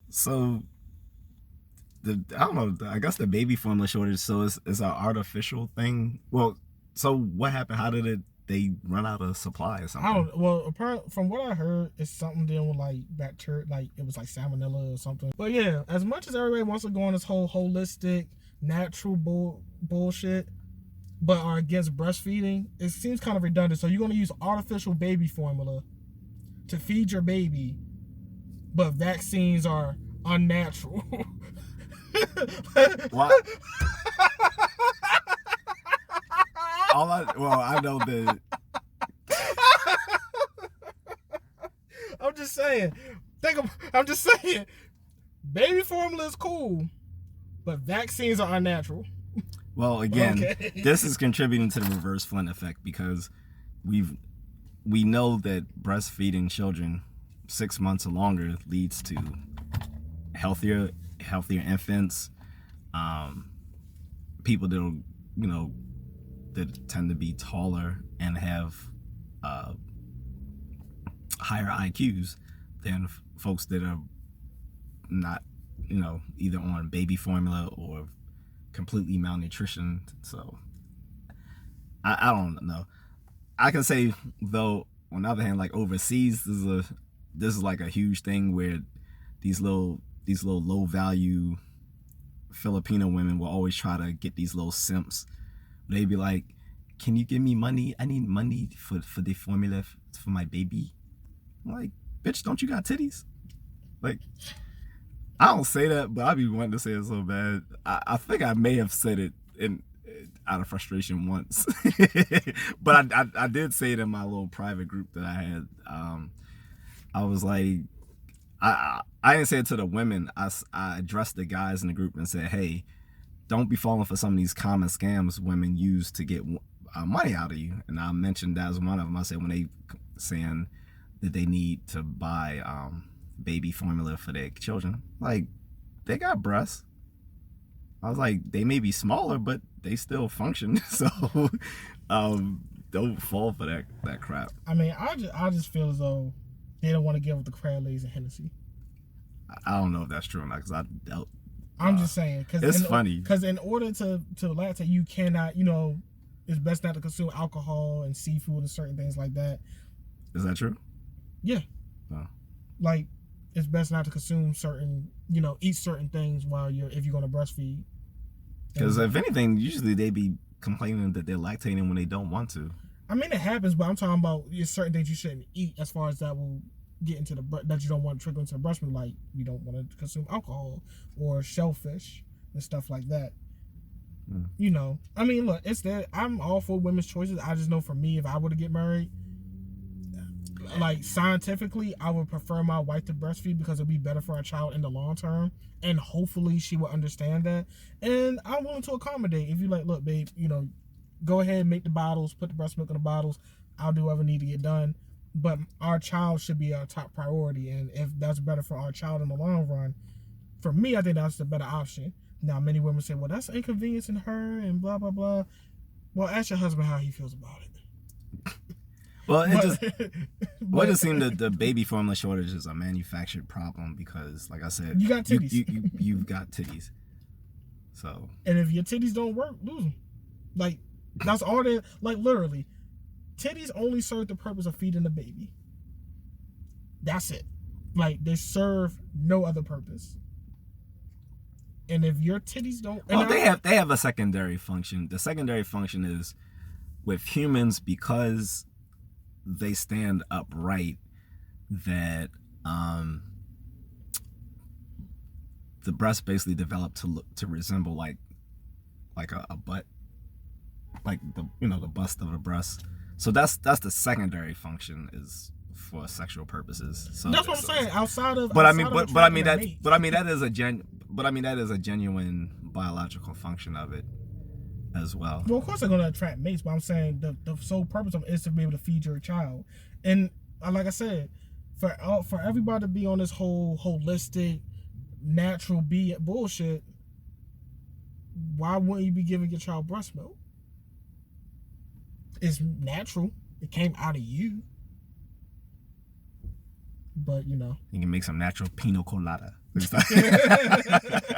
So I don't know. I guess the baby formula shortage. So it's an artificial thing. Well, so what happened? How did they run out of supply or something? I don't. Well, apparently, from what I heard, it's something dealing with like bacteria, like it was like salmonella or something. But yeah, as much as everybody wants to go on this whole holistic, natural bullshit, but are against breastfeeding, it seems kind of redundant. So you're going to use artificial baby formula to feed your baby, but vaccines are unnatural. What? I know that. I'm just saying. I'm just saying. Baby formula is cool, but vaccines are unnatural. Well, again, This is contributing to the reverse Flint effect because we know that breastfeeding children 6 months or longer leads to healthier infants, people that that tend to be taller and have higher IQs than folks that are not, either on baby formula or completely malnutrition. So I don't know. I can say though, on the other hand, like overseas, this is like a huge thing where these little low value Filipino women will always try to get these little simps. They'd be like, "Can you give me money? I need money for the formula for my baby." I'm like, bitch, don't you got titties? Like, I don't say that, but I be wanting to say it so bad. I think I may have said it out of frustration once, but I did say it in my little private group that I had. I was like, I didn't say it to the women. I addressed the guys in the group and said, hey, don't be falling for some of these common scams women use to get money out of you. And I mentioned that as one of them. I said when they saying that they need to buy baby formula for their children, like, they got breasts. I was like, they may be smaller, but they still function. So don't fall for that crap. I mean, I just feel as though they don't want to give up the crab legs and Hennessy. I don't know if that's true or not, because I doubt. I'm just saying, because it's funny. Because in order to lactate, you cannot, it's best not to consume alcohol and seafood and certain things like that. Is that true? Yeah. Oh. Like, it's best not to consume certain, eat certain things if you're going to breastfeed. Because if anything, usually they be complaining that they're lactating when they don't want to. I mean, it happens, but I'm talking about certain things you shouldn't eat, as far as that will get into that you don't want to trigger into the breast milk. Like, you don't want to consume alcohol or shellfish and stuff like that. I mean, look, it's that I'm all for women's choices. I just know for me, if I were to get married, like, scientifically, I would prefer my wife to breastfeed because it'd be better for our child in the long term, and hopefully she will understand that. And I'm willing to accommodate. If you like, look, babe, go ahead and make the bottles, put the breast milk in the bottles. I'll do whatever need to get done. But our child should be our top priority, and if that's better for our child in the long run, for me, I think that's the better option. Now, many women say, well, that's inconveniencing her and blah, blah, blah. Well, ask your husband how he feels about it. Well, it just seemed that the baby formula shortage is a manufactured problem because, like I said, you got titties. You've got titties. So. And if your titties don't work, lose them. Like, that's all they, like, literally, titties only serve the purpose of feeding the baby. That's it. Like, they serve no other purpose. And if your titties don't... Well, they have a secondary function. The secondary function is with humans, because they stand upright, that the breast basically developed to resemble like a butt, like the bust of a breast. So that's the secondary function, is for sexual purposes. So that's what I'm saying. That is a genuine biological function of it as well. Well, of course they're going to attract mates, but I'm saying the sole purpose of it is to be able to feed your child. And like I said, for everybody to be on this whole holistic, natural bullshit, why wouldn't you be giving your child breast milk? It's natural. It came out of you. But, You can make some natural pina colada. Let me stop.